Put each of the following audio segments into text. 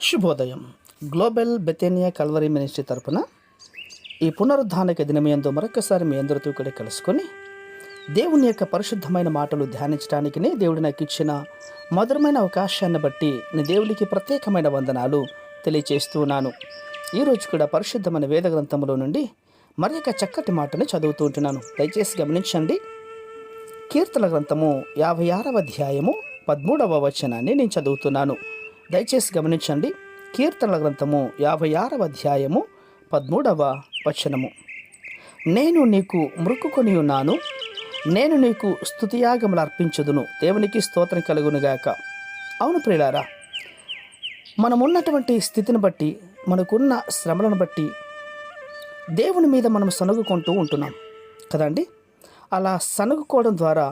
శుభోదయం. Global బెతేనియా Calvary ministry తరపున ఈ పునరుద్ధానక దినమయందు మరొకసారి మీ అందరితో కూడా కలుసుకొని దేవుని యొక్క పరిశుద్ధమైన మాటలు ధ్యానించడానికి దేవుడు నాకు ఇచ్చిన మధురమైన అవకాశాన్ని బట్టి నేను దేవుడికి ప్రత్యేకమైన వందనాలు తెలియచేస్తున్నాను. ఈరోజు కూడా పరిశుద్ధమైన వేద గ్రంథంలో నుండి మరి ఒక చక్కటి మాటను చదువుతూ ఉంటున్నాను. దయచేసి గమనించండి. కీర్తన గ్రంథము 56వ అధ్యాయము 13వ వచనాన్ని నేను చదువుతున్నాను. దయచేసి గమనించండి. కీర్తనల గ్రంథము 56వ అధ్యాయము 13వ వచనము. నేను నీకు మొక్కుకొని ఉన్నాను, నేను నీకు స్తుతియాగములు అర్పించుదును, దేవునికి స్తోత్రం కలుగునుగాక. అవును ప్రియులారా, మనమున్నటువంటి స్థితిని బట్టి, మనకున్న శ్రమలను బట్టి దేవుని మీద మనం సనుగుకుంటూ ఉంటున్నాం కదండి. అలా సనుగుకోవడం ద్వారా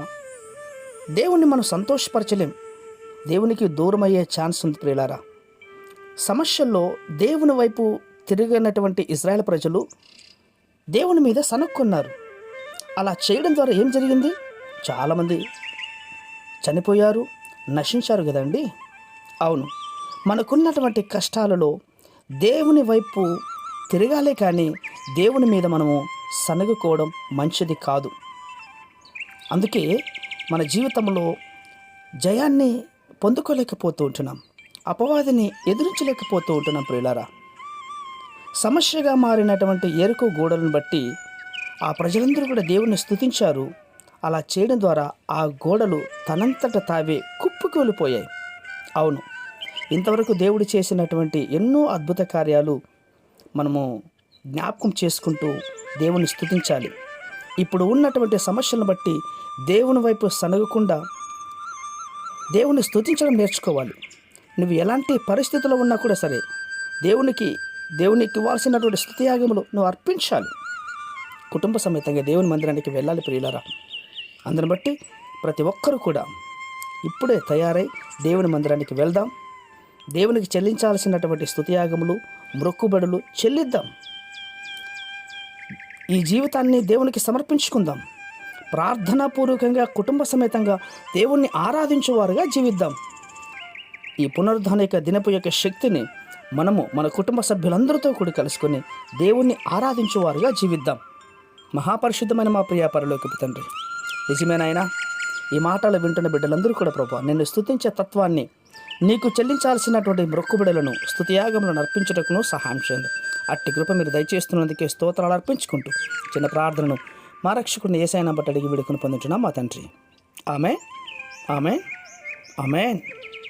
దేవుణ్ణి మనం సంతోషపరచలేం. దేవునికి దూరం అయ్యే ఛాన్స్ ఉంది ప్రియులారా. సమస్యల్లో దేవుని వైపు తిరిగినటువంటి ఇజ్రాయెల్ ప్రజలు దేవుని మీద సనుక్కున్నారు. అలా చేయడం ద్వారా ఏం జరిగింది? చాలామంది చనిపోయారు, నశించారు కదండి. అవును, మనకున్నటువంటి కష్టాలలో దేవుని వైపు తిరగాలే కానీ దేవుని మీద మనము సనుగుకోవడం మంచిది కాదు. అందుకే మన జీవితంలో జయాన్ని పొందుకోలేకపోతూ ఉంటున్నాం, అపవాదిని ఎదురించలేకపోతూ ఉంటున్నాం ప్రియులారా. సమస్యగా మారినటువంటి ఎరుకు గోడలను బట్టి ఆ ప్రజలందరూ కూడా దేవుని స్తుతించారు. అలా చేయడం ద్వారా ఆ గోడలు తనంతట తావే కుప్పకూలిపోయాయి. అవును, ఇంతవరకు దేవుడు చేసినటువంటి ఎన్నో అద్భుత కార్యాలు మనము జ్ఞాపకం చేసుకుంటూ దేవుని స్తుతించాలి. ఇప్పుడు ఉన్నటువంటి సమస్యలను బట్టి దేవుని వైపు సనగకుండా దేవుని స్తుతించడం నేర్చుకోవాలి. నువ్వు ఎలాంటి పరిస్థితుల్లో ఉన్నా కూడా సరే దేవునికి ఇవ్వాల్సినటువంటి స్తుతియాగములు నువ్వు అర్పించాలి. కుటుంబ సమేతంగా దేవుని మందిరానికి వెళ్ళాలి ప్రియులారా. అందుని బట్టి ప్రతి ఒక్కరూ కూడా ఇప్పుడే తయారై దేవుని మందిరానికి వెళ్దాం. దేవునికి చెల్లించాల్సినటువంటి స్తుతియాగములు, మొక్కుబడులు చెల్లిద్దాం. ఈ జీవితాన్ని దేవునికి సమర్పించుకుందాం. ప్రార్థనాపూర్వకంగా కుటుంబ సమేతంగా దేవుణ్ణి ఆరాధించేవారుగా జీవిద్దాం. ఈ పునరుద్ధానిక దినపు యొక్క శక్తిని మనము మన కుటుంబ సభ్యులందరితో కూడి కలుసుకొని దేవుణ్ణి ఆరాధించేవారుగా జీవిద్దాం. మహాపరిశుద్ధమైన మా ప్రియ పరలోకపు తండ్రి, నిజమేనాయనా ఈ మాటలు వింటున్న బిడ్డలందరూ కూడా ప్రభువా నిన్ను స్తుతించే తత్వాన్ని, నీకు చెల్లించాల్సినటువంటి మొక్కుబడులను, స్తుతియాగములను అర్పించుటకును సహాయం చేయండి. అట్టి కృప మీరు దయచేస్తున్నందుకే స్తోత్రాలు అర్పించుకుంటూ చిన్న ప్రార్థనను మా రక్షకుడిని యేసయ్య బట్టి అడిగి వేడుకొని పొందుతున్నాం మా తండ్రి. ఆమేన్, ఆమేన్, ఆమేన్.